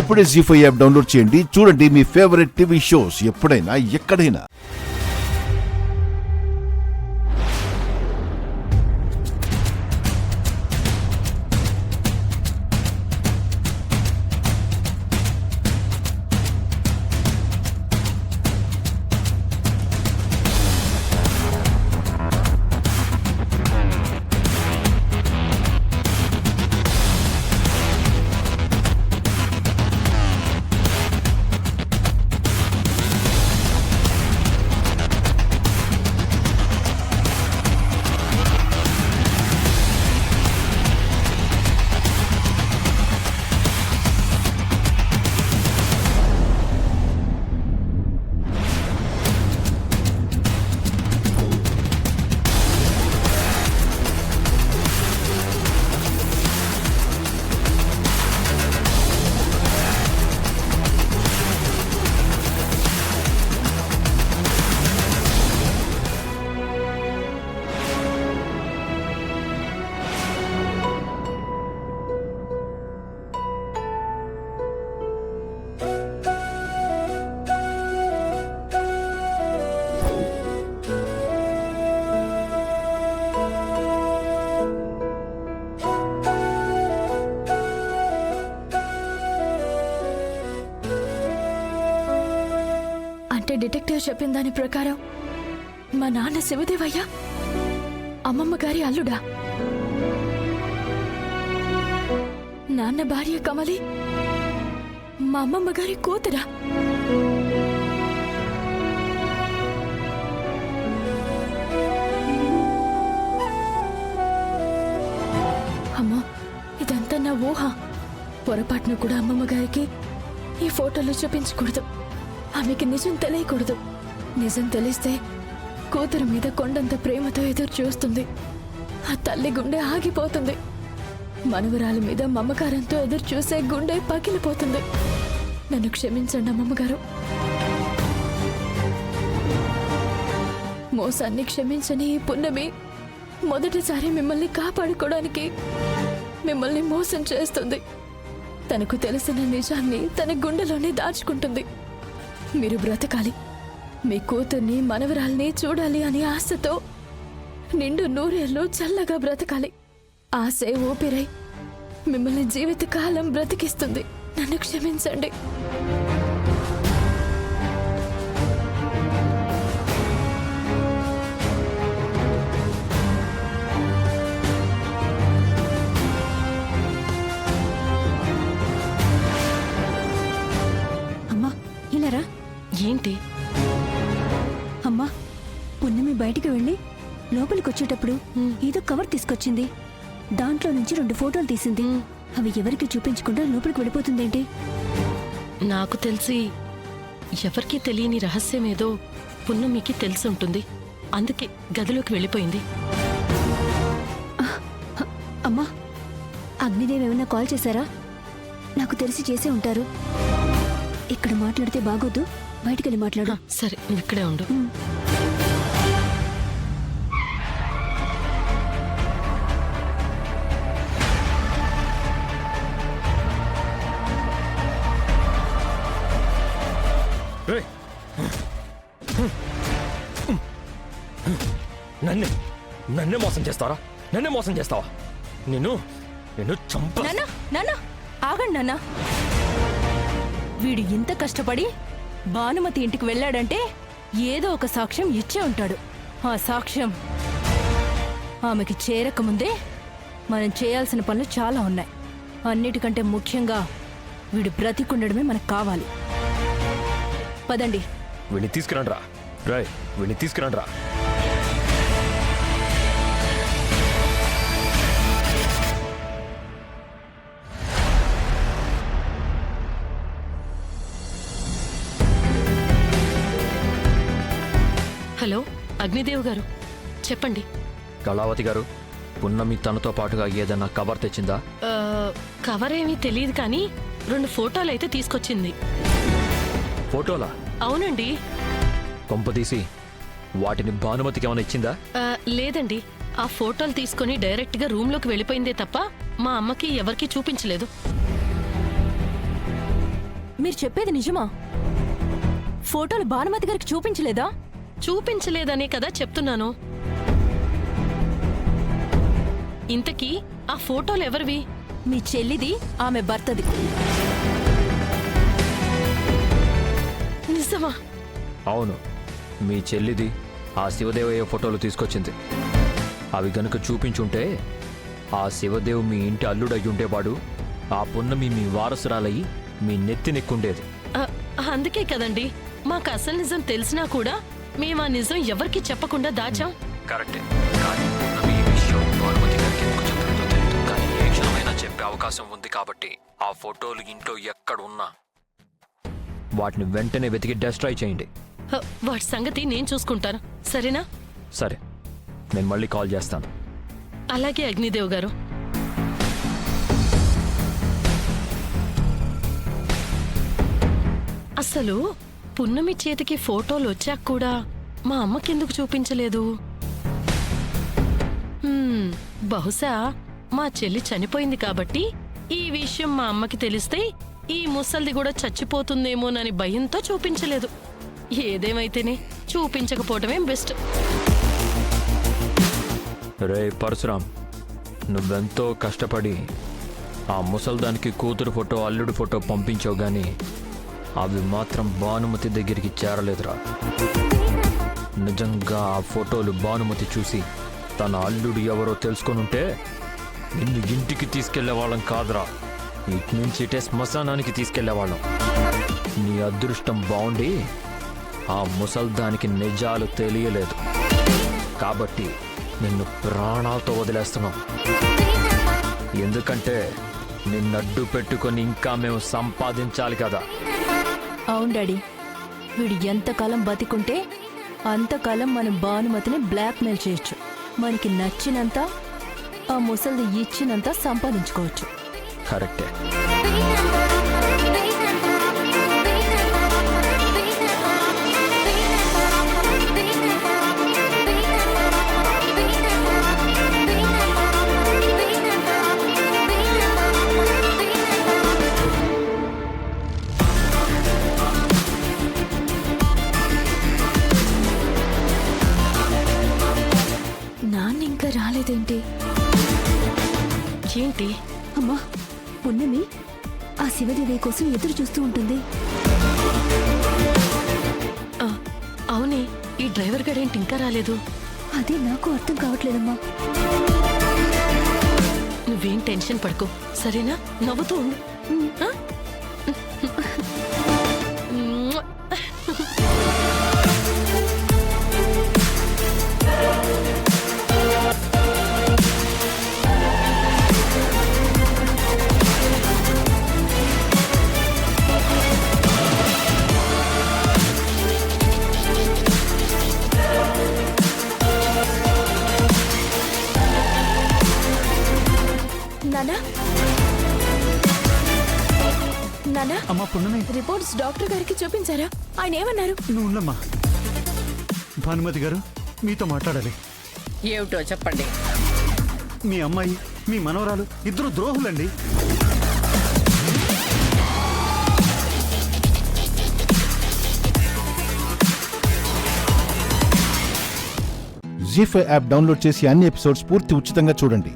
ఇప్పుడే జీ5 app download చేయండి. చూడండి మీ ఫేవరెట్ టీవీ షోస్ ఎప్పుడైనా ఎక్కడైనా. డిటెక్టివ్ చెప్పిన దాని ప్రకారం మా నాన్న శివదేవయ్య అమ్మమ్మ గారి అల్లుడా? నాన్న భార్య కమలి మా అమ్మమ్మ గారి కూతురా? అమ్మో, ఇదంతా నా ఊహ. పొరపాటును కూడా అమ్మమ్మ గారికి ఈ ఫోటోలు చూపించకూడదు. ఆమెకి నిజం తెలియకూడదు. నిజం తెలిస్తే కూతురు మీద కొండంత ప్రేమతో ఎదురు చూస్తుంది. ఆ తల్లి గుండె ఆగిపోతుంది. మనవరాలి మీద మమకారంతో ఎదురు చూసే గుండె పగిలిపోతుంది. నన్ను క్షమించండి అమ్మమ్మగారు. మోసాన్ని క్షమించని ఈ పున్నమి మొదటిసారి మిమ్మల్ని కాపాడుకోవడానికి మిమ్మల్ని మోసం చేస్తుంది. తనకు తెలిసిన నిజాన్ని తన గుండెలోనే దాచుకుంటుంది. మీరు బ్రతకాలి, మీ కూతుర్ని మనవరాల్ని చూడాలి అని ఆశతో నిండు నూరేళ్ళు చల్లగా బ్రతకాలి. ఆశే ఊపిరై మిమ్మల్ని జీవితకాలం బ్రతికిస్తుంది. నన్ను క్షమించండి. అమ్మా ఇలారా. ఏంటి అమ్మా, పున్నమి బయటికి వెళ్ళి లోపలికి వచ్చేటప్పుడు ఏదో కవర్ తీసుకొచ్చింది. దాంట్లో నుంచి 2 ఫోటోలు తీసింది. అవి ఎవరికి చూపించకుండా లోపలికి వెళ్ళిపోతుందేంటి? నాకు తెలిసి ఎవరికీ తెలియని రహస్యం ఏదో పున్నమికి తెలిసి ఉంటుంది. అందుకే గదిలోకి వెళ్ళిపోయింది. అమ్మా, అగ్నిదేవ్ ఏమైనా కాల్ చేశారా? నాకు తెలిసి చేసే ఉంటారు. ఇక్కడ మాట్లాడితే బాగోద్దు, బయటికెళ్ళి మాట్లాడు. సరే, నువ్వు ఇక్కడే ఉండు. నన్నే మోసం చేస్తారా? నన్నే మోసం చేస్తావా? నిన్ను చంప. నాన్న ఆగండి నాన్న. వీడు ఇంత కష్టపడి భానుమతి ఇంటికి వెళ్ళాడంటే ఏదో ఒక సాక్ష్యం ఇచ్చే ఉంటాడు. ఆ సాక్ష్యం ఆమెకి చేరకముందే మనం చేయాల్సిన పనులు చాలా ఉన్నాయి. అన్నిటికంటే ముఖ్యంగా వీడు బ్రతికుండడమే మనకు కావాలి. పదండి. వీడిని తీసుకురండి రా. రాయ్, వీడిని తీసుకురండి రా. హలో, అగ్నిదేవ్ గారు, చెప్పండి. కళావతి గారు, పున్నమి తనతో పాటుగా ఏదన్నా కవర్ తెచ్చిందా? కవర్ ఏమీ తెలియదు, కానీ 2 ఫోటోలు అయితే తీసుకొచ్చింది. ఫోటోలా? అవునండి. కొంపదీసి వాటిని భానుమతికి ఏమైనా ఇచ్చిందా? లేదండి, ఆ ఫోటోలు తీసుకుని డైరెక్ట్ గా రూమ్ లోకి వెళ్ళిపోయిందే తప్ప మా అమ్మకి ఎవరికీ చూపించలేదు. మీరు చెప్పేది నిజమా? ఫోటోలు భానుమతి గారికి చూపించలేదా? చూపించలేదనే కదా చెప్తున్నాను. ఇంతకీ ఆ ఫోటోలు ఎవరివి? మీ చెల్లిది, ఆమె భర్తది. నిజమా? అవును, మీ చెల్లిది ఆ శివదేవయ్య ఫోటోలు తీసుకొచ్చింది. అవి గనుక చూపించుంటే ఆ శివదేవ్ మీ ఇంటి అల్లుడయ్యుండేవాడు. ఆ పున్నమి మీ వారసురాలయ్యి మీ నెత్తినెక్కుండేది. అందుకే కదండి మాకు అసలు నిజం తెలిసినా కూడా మేము ఆ నిజం ఎవరికి చెప్పకుండా దాచాం. కరెక్టే, కానీ పున్నమి ఈ విషయం భానుమతి గారికి ఎందుకు చెప్పలేదో తెలియదు. కానీ ఏ క్షణమైనా చెప్పే అవకాశం ఉంది కాబట్టి ఆ ఫోటోలు ఇంట్లో ఎక్కడున్నా వాటిని వెంటనే వెతికి డెస్ట్రాయ్ చేయండి. వాటి సంగతి నేను చూసుకుంటాను, సరేనా? సరే, నేను మళ్ళీ కాల్ చేస్తాను. అలాగే అగ్నిదేవ్ గారు. అసలు పున్నమి చేతికి ఫోటోలు వచ్చాక కూడా మా అమ్మకెందుకు చూపించలేదు? బహుశా మా చెల్లి చనిపోయింది కాబట్టి ఈ విషయం మా అమ్మకి తెలిస్తే ఈ ముసల్ది కూడా చచ్చిపోతుందేమోనని భయంతో చూపించలేదు. ఏదేమైతేనే చూపించకపోవటమే బెస్ట్. రే పరశురాం, నువ్వెంతో కష్టపడి ఆ ముసల్దానికి కూతురు ఫోటో అల్లుడు ఫోటో పంపించావు గాని అవి మాత్రం భానుమతి దగ్గరికి చేరలేదురా. నిజంగా ఆ ఫోటోలు భానుమతి చూసి తన అల్లుడు ఎవరో తెలుసుకొనుంటే నిన్ను ఇంటికి తీసుకెళ్లేవాళ్ళం కాదురా, ఇటు నుంచి ఇటే శ్మశానానికి తీసుకెళ్లేవాళ్ళం. నీ అదృష్టం బాగుండి ఆ ముసల్దానికి నిజాలు తెలియలేదు కాబట్టి నిన్ను ప్రాణాలతో వదిలేస్తున్నాం. ఎందుకంటే నిన్నడ్డు పెట్టుకొని ఇంకా మేము సంపాదించాలి కదా. అవును డాడీ, వీడు ఎంతకాలం బతికుంటే అంతకాలం మనం భానుమతిని బ్లాక్మెయిల్ చేయొచ్చు. మనకి నచ్చినంత, ఆ ముసలిది ఇచ్చినంత సంపాదించుకోవచ్చు. కరెక్టే. నాన్న ఇంకా రాలేదేంటి? ఏంటి? అమ్మా, పున్నమి ఆ శివదేవి కోసం ఎదురు చూస్తూ ఉంటుంది. అవునే, ఈ డ్రైవర్ గడేంటి ఇంకా రాలేదు? అదే నాకు అర్థం కావట్లేదమ్మా. నువ్వేం టెన్షన్ పడుకో, సరేనా? నవ్వుతూ ఉండు. ఆ? నానా, అమ్మా పున్నమి, రిపోర్ట్స్ డాక్టర్ గారికి చూపించారా? ఆయన ఏమన్నారు? నువ్వు ఉండమ్మా. భానుమతి గారు మీతో మాట్లాడాలి. ఏమిటో చెప్పండి. మీ అమ్మాయి, మీ మనవరాలు ఇద్దరు ద్రోహులండి. జీ5 యాప్ డౌన్లోడ్ చేసి అన్ని ఎపిసోడ్స్ పూర్తి ఉచితంగా చూడండి.